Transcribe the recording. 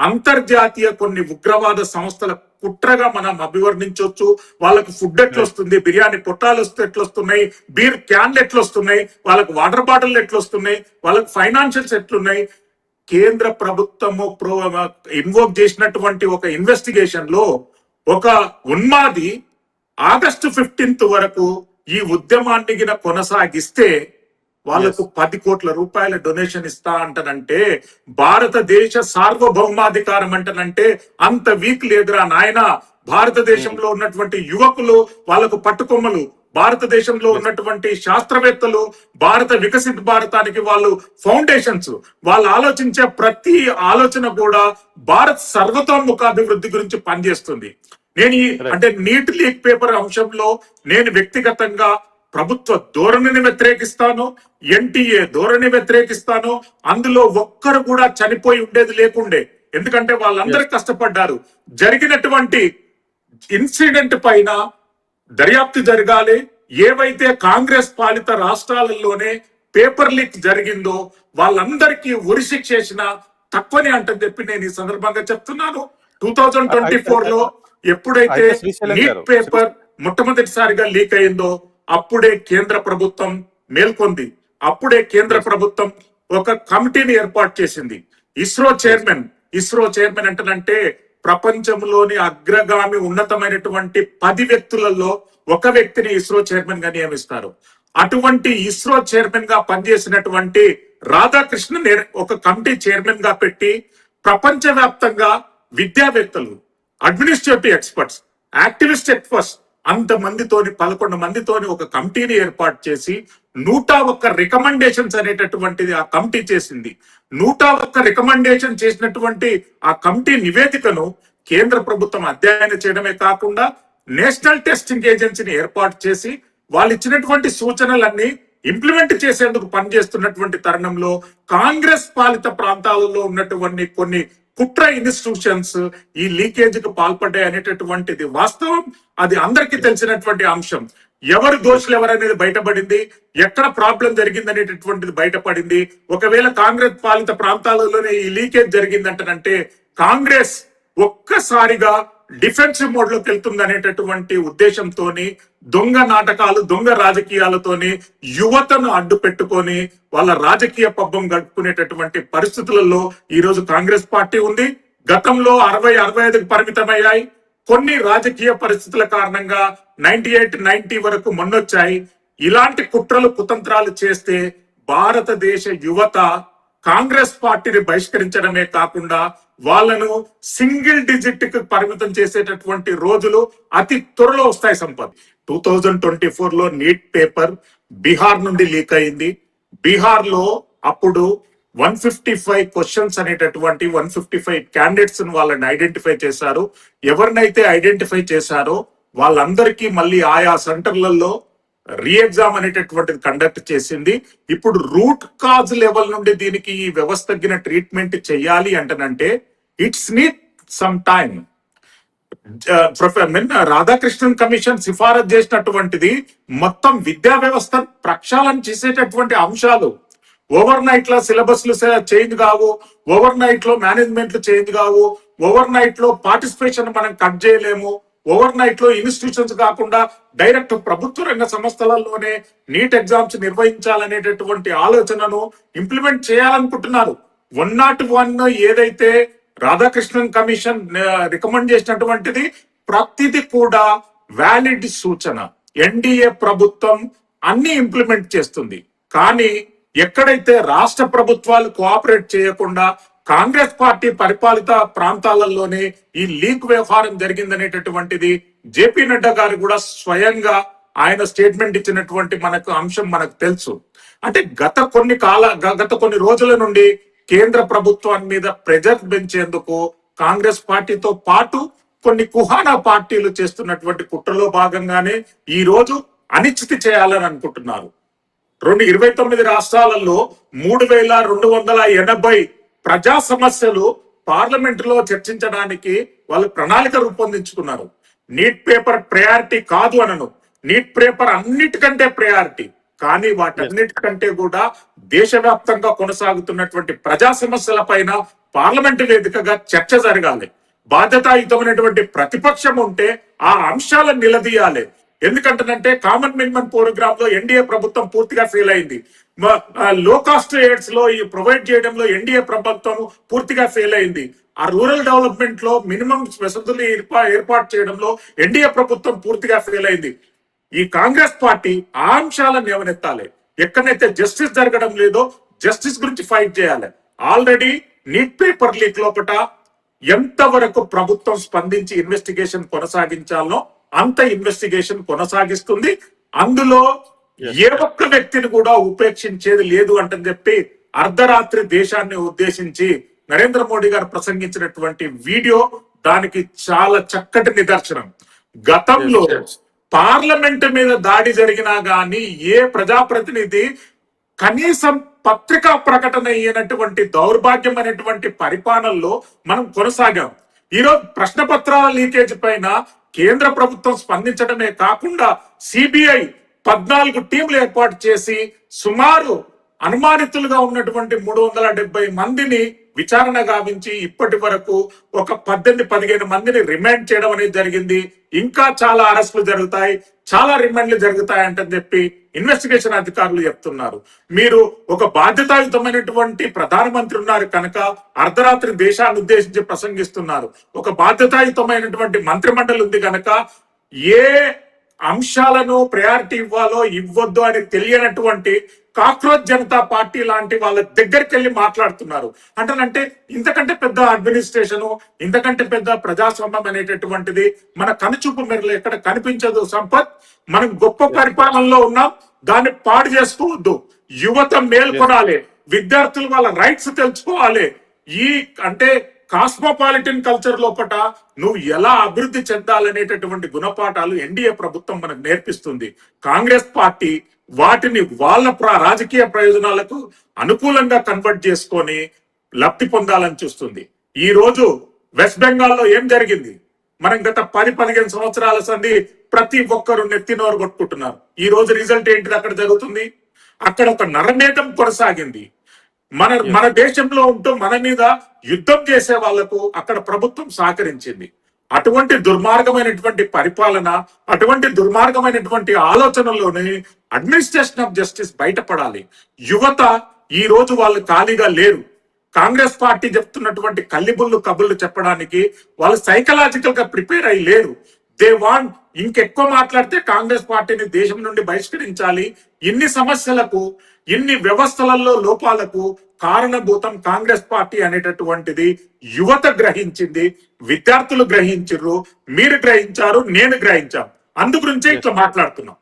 అంతర్జాతీయ కొన్ని ఉగ్రవాద సంస్థల కుట్రగా మనం అభివర్ణించవచ్చు. వాళ్ళకు ఫుడ్ ఎట్లొస్తుంది, బిర్యానీ పొట్టాలు ఎట్లొస్తున్నాయి, బీర్ క్యాన్లు ఎట్లొస్తున్నాయి, వాళ్ళకు వాటర్ బాటిల్ ఎట్లొస్తున్నాయి, వాళ్ళకు ఫైనాన్షియల్స్ ఎట్లున్నాయి. కేంద్ర ప్రభుత్వము ఇన్వోక్ చేసినటువంటి ఒక ఇన్వెస్టిగేషన్ లో ఒక ఉన్మాది ఆగస్టు 15 వరకు ఈ ఉద్యమాన్ని కొనసాగిస్తే వాళ్ళకు 10 కోట్ల రూపాయల డొనేషన్ ఇస్తా అంటనంటే, భారతదేశ సార్వభౌమాధికారం అంటనంటే అంత వీక్ లేదురా నాయన. భారతదేశంలో ఉన్నటువంటి యువకులు, వాళ్ళకు పట్టుకొమ్మలు, భారతదేశంలో ఉన్నటువంటి శాస్త్రవేత్తలు, భారత వికసిత భారతానికి వాళ్ళు ఫౌండేషన్స్, వాళ్ళు ఆలోచించే ప్రతి ఆలోచన కూడా భారత్ సర్వతోముఖాభివృద్ధి గురించి పనిచేస్తుంది. నేను అంటే నీట్ లీక్ పేపర్ అంశంలో నేను వ్యక్తిగతంగా ప్రభుత్వ ధోరణిని వ్యతిరేకిస్తాను, ఎన్టీఏ ధోరణి వ్యతిరేకిస్తాను. అందులో ఒక్కరు కూడా చనిపోయి ఉండేది లేకుండే, ఎందుకంటే వాళ్ళందరూ కష్టపడ్డారు. జరిగినటువంటి ఇన్సిడెంట్ పైన దర్యాప్తు జరగాలి. ఏవైతే కాంగ్రెస్ పాలిత రాష్ట్రాలలోనే పేపర్ లీక్ జరిగిందో వాళ్ళందరికీ ఉరిశిక్ష చేసిన తక్కువని అంటని చెప్పి నేను ఈ సందర్భంగా చెప్తున్నాను. 2024 లో ఎప్పుడైతే నీట్ పేపర్ మొట్టమొదటిసారిగా లీక్ అయిందో అప్పుడే కేంద్ర ప్రభుత్వం మేల్కొంది. అప్పుడే కేంద్ర ప్రభుత్వం ఒక కమిటీని ఏర్పాటు చేసింది. ఇస్రో చైర్మన్ అంటేనంటే ప్రపంచంలోని అగ్రగామి ఉన్నతమైనటువంటి 10 వ్యక్తులలో ఒక వ్యక్తిని ఇస్రో చైర్మన్ గా నియమిస్తారు. అటువంటి ఇస్రో చైర్మన్ గా పనిచేసినటువంటి రాధాకృష్ణన్ ఒక కమిటీ చైర్మన్ గా పెట్టి ప్రపంచవ్యాప్తంగా విద్యావేత్తలు, అడ్మినిస్ట్రేటివ్ ఎక్స్పర్ట్స్, యాక్టివిస్ట్ ఎక్స్పర్ట్స్ అంతమందితోని 11 మందితోని ఒక కమిటీని ఏర్పాటు చేసి 101 రికమెండేషన్స్ అనేటటువంటిది ఆ కమిటీ చేసింది. 101 రికమెండేషన్ చేసినటువంటి ఆ కమిటీ నివేదికను కేంద్ర ప్రభుత్వం అధ్యయనం చేయడమే కాకుండా నేషనల్ టెస్టింగ్ ఏజెన్సీని ఏర్పాటు చేసి వాళ్ళు ఇచ్చినటువంటి సూచనలన్నీ ఇంప్లిమెంట్ చేసేందుకు పనిచేస్తున్నటువంటి తరుణంలో కాంగ్రెస్ పాలిత ప్రాంతాలలో ఉన్నటువంటి కొన్ని కుట్ర ఇన్స్టిట్యూషన్స్ ఈ లీకేజ్ కు పాల్పడ్డాయి అనేటటువంటిది వాస్తవం. అది అందరికీ తెలిసినటువంటి అంశం. ఎవరు దోషులు ఎవరనేది బయటపడింది, ఎక్కడ ప్రాబ్లం జరిగింది అనేటటువంటిది బయటపడింది. ఒకవేళ కాంగ్రెస్ పాలిత ప్రాంతాలలోనే ఈ లీకేజ్ జరిగిందంటే కాంగ్రెస్ ఒక్కసారిగా డిఫెన్సివ్ మోడ్ లోకి వెళ్తుంది అనేటటువంటి ఉద్దేశంతో దొంగ నాటకాలు, దొంగ రాజకీయాలతోని యువతను అడ్డు పెట్టుకొని వాళ్ళ రాజకీయ పబ్బం గడుపుకునేటటువంటి పరిస్థితులలో ఈ రోజు కాంగ్రెస్ పార్టీ ఉంది. గతంలో 60-65కు పరిమితమయ్యాయి. కొన్ని రాజకీయ పరిస్థితుల కారణంగా 98-90 వరకు మొన్నొచ్చాయి. ఇలాంటి కుట్రలు కుతంత్రాలు చేస్తే భారతదేశ యువత కాంగ్రెస్ పార్టీని బహిష్కరించడమే కాకుండా వాళ్ళను సింగిల్ డిజిట్ కు పరిమితం చేసేటటువంటి రోజులు అతి త్వరలో వస్తాయి. సంపత్ 2024 లో నీట్ పేపర్ బీహార్ నుండి లీక్ అయింది. బీహార్ లో అప్పుడు 155 క్వశ్చన్స్ అనేటటువంటి 155 క్యాండిడేట్స్ వాళ్ళని ఐడెంటిఫై చేశారు. ఎవరినైతే ఐడెంటిఫై చేశారో వాళ్ళందరికీ మళ్ళీ ఆయా సెంటర్లలో రీ ఎగ్జామ్ అనేటటువంటిది కండక్ట్ చేసింది. ఇప్పుడు రూట్ కాజ్ లెవెల్ నుండి దీనికి ఈ వ్యవస్థ తగిన ట్రీట్మెంట్ చేయాలి అంటేనంటే it's need some time. Radhakrishnan commission సిఫారసు చేసినటువంటిది మొత్తం విద్యా వ్యవస్థ ప్రక్షాళన చేసేటటువంటి అంశాలు. ఓవర్ నైట్ లో సిలబస్లు చేంజ్ కావు, ఓవర్ నైట్ లో మేనేజ్మెంట్లు చేంజ్ కావు, ఓవర్ నైట్ లో పార్టిసిపేషన్ మనం కట్ చేయలేము. ఓవర్ నైట్ లో ఇన్స్టిట్యూషన్స్ కాకుండా డైరెక్ట్ ప్రభుత్వ రంగ సంస్థలలోనే నీట్ ఎగ్జామ్స్ నిర్వహించాలనేటటువంటి ఆలోచనను ఇంప్లిమెంట్ చేయాలనుకుంటున్నారు. 101 ఏదైతే రాధాకృష్ణన్ కమిషన్ రికమెండ్ చేసినటువంటిది ప్రతిది కూడా వ్యాలిడ్ సూచన. ఎన్డీఏ ప్రభుత్వం అన్ని ఇంప్లిమెంట్ చేస్తుంది. కానీ ఎక్కడైతే రాష్ట్ర ప్రభుత్వాలు కోఆపరేట్ చేయకుండా కాంగ్రెస్ పార్టీ పరిపాలిత ప్రాంతాలలోనే ఈ లీక్ వ్యవహారం జరిగిందనేటటువంటిది జేపీ నడ్డా గారు కూడా స్వయంగా ఆయన స్టేట్మెంట్ ఇచ్చినటువంటి అంశం మనకు తెలుసు. అంటే గత కొన్ని రోజుల నుండి కేంద్ర ప్రభుత్వాన్ని మీద ప్రెజర్ పెంచేందుకు కాంగ్రెస్ పార్టీతో పాటు కొన్ని కుహానా పార్టీలు చేస్తున్నటువంటి కుట్రలో భాగంగానే ఈ రోజు అనిశ్చితి చేయాలని అనుకుంటున్నారు. 29 రాష్ట్రాలలో 3280 ప్రజా సమస్యలు పార్లమెంట్ లో చర్చించడానికి వాళ్ళు ప్రణాళిక రూపొందించుకున్నారు. నీట్ పేపర్ ప్రయారిటీ కాదు అనను, నీట్ పేపర్ అన్నిటికంటే ప్రయారిటీ. కానీ వాటన్నిటికంటే కూడా దేశవ్యాప్తంగా కొనసాగుతున్నటువంటి ప్రజా సమస్యల పైన పార్లమెంటు వేదికగా చర్చ జరగాలి. బాధ్యతాయుతమైనటువంటి ప్రతిపక్షం ఉంటే ఆ అంశాలను నిలదీయాలి. ఎందుకంటేనంటే కామన్ మినిమం ప్రోగ్రామ్ లో ఎన్డీఏ ప్రభుత్వం పూర్తిగా ఫెయిల్ అయింది. లో కాస్ట్ ఎయిడ్స్ లో ఈ ప్రొవైడ్ చేయడంలో ఎన్డీఏ ప్రభుత్వం పూర్తిగా ఫెయిల్ అయింది. ఆ రూరల్ డెవలప్మెంట్ లో మినిమం వసతులు ఏర్పాటు చేయడంలో ఎన్డీఏ ప్రభుత్వం పూర్తిగా ఫెయిల్ అయింది. ఈ కాంగ్రెస్ పార్టీ ఆ అంశాలను ఏమనెత్తాలి. ఎక్కడైతే జస్టిస్ జరగడం లేదో జస్టిస్ గురించి ఫైట్ చేయాలి. ఆల్రెడీ నీట్ పేపర్ లీక్ లోపల ఎంతవరకు ప్రభుత్వం స్పందించి ఇన్వెస్టిగేషన్ కొనసాగించాలో అంత ఇన్వెస్టిగేషన్ కొనసాగిస్తుంది. అందులో ఏ ఒక్క వ్యక్తిని కూడా ఉపేక్షించేది లేదు అంటని చెప్పి అర్ధరాత్రి దేశాన్ని ఉద్దేశించి నరేంద్ర మోడీ గారు ప్రసంగించినటువంటి వీడియో దానికి చాలా చక్కటి నిదర్శనం. గతంలో పార్లమెంట్ మీద దాడి జరిగినా గాని ఏ ప్రజాప్రతినిధి కనీసం పత్రికా ప్రకటన అయినటువంటి దౌర్భాగ్యం అనేటువంటి పరిపాలనలో మనం కొనసాగాం. ఈరోజు ప్రశ్న పత్రాల లీకేజ్ పైన కేంద్ర ప్రభుత్వం స్పందించడమే కాకుండా సిబిఐ 14 టీంలు ఏర్పాటు చేసి సుమారు అనుమానితులుగా ఉన్నటువంటి 370 మందిని విచారణ గావించి ఇప్పటి వరకు ఒక 18-15 మందిని రిమాండ్ చేయడం అనేది జరిగింది. ఇంకా చాలా అరెస్టులు జరుగుతాయి, చాలా రిమాండ్లు జరుగుతాయి అంటని చెప్పి ఇన్వెస్టిగేషన్ అధికారులు చెప్తున్నారు. మీరు ఒక బాధ్యతాయుతమైనటువంటి ప్రధానమంత్రి ఉన్నారు కనుక అర్ధరాత్రి దేశాన్ని ఉద్దేశించి ప్రసంగిస్తున్నారు. ఒక బాధ్యతాయుతమైనటువంటి మంత్రిమండలి ఉంది కనుక ఏ అంశాలను ప్రయారిటీ ఇవ్వాలో ఇవ్వద్దు అని తెలియనటువంటి కాక్రోచ్ జనతా పార్టీ లాంటి వాళ్ళ దగ్గరికి వెళ్ళి మాట్లాడుతున్నారు. అంటేనంటే ఇంతకంటే పెద్ద అడ్మినిస్ట్రేషన్, ఇంతకంటే పెద్ద ప్రజాస్వామ్యం అనేటటువంటిది మన కనుచూపు మేరలో ఎక్కడ కనిపించదు. సంపత్, మనం గొప్ప పరిపాలనలో ఉన్నాం, దాన్ని పాడు చేసుకోవద్దు. యువత మేల్కొనాలి, విద్యార్థులు వాళ్ళ రైట్స్ తెలుసుకోవాలి. ఈ అంటే కాస్మోపాలిటన్ కల్చర్ లోపల నువ్వు ఎలా అభివృద్ధి చెందాలనేటటువంటి గుణపాఠాలు ఎన్డీఏ ప్రభుత్వం మనకు నేర్పిస్తుంది. కాంగ్రెస్ పార్టీ వాటిని వాళ్ళ రాజకీయ ప్రయోజనాలకు అనుకూలంగా కన్వర్ట్ చేసుకొని లబ్ధి పొందాలని చూస్తుంది. ఈ రోజు వెస్ట్ బెంగాల్లో ఏం జరిగింది? మనం గత 10-15 సంవత్సరాల సంది ప్రతి ఒక్కరు నెత్తినోరు కొట్టుకుంటున్నారు. ఈ రోజు రిజల్ట్ ఏంటిది అక్కడ జరుగుతుంది? అక్కడ ఒక నరమేధం కొనసాగింది. మన దేశంలో ఉంటూ మన మీద యుద్ధం చేసే వాళ్లకు అక్కడ ప్రభుత్వం సహకరించింది. అటువంటి దుర్మార్గమైనటువంటి పరిపాలన, అటువంటి దుర్మార్గమైనటువంటి ఆలోచనల్లోనే అడ్మినిస్ట్రేషన్ ఆఫ్ జస్టిస్ బయటపడాలి. యువత ఈ రోజు వాళ్ళు ఖాళీగా లేరు. కాంగ్రెస్ పార్టీ చెప్తున్నటువంటి కల్లిబుల్లు కబుర్లు చెప్పడానికి వాళ్ళు సైకలాజికల్ గా ప్రిపేర్ అయ్యి లేరు. దే వాంట్ ఇంకెక్కువ మాట్లాడితే కాంగ్రెస్ పార్టీని దేశం నుండి బహిష్కరించాలి. ఇన్ని సమస్యలకు, ఇన్ని వ్యవస్థలలో లోపాలకు కారణభూతం కాంగ్రెస్ పార్టీ అనేటటువంటిది యువత గ్రహించింది, విద్యార్థులు గ్రహించారు, మీరు గ్రహించారు, నేను గ్రహించాం. అందు గురించే ఇట్లా మాట్లాడుతున్నాం.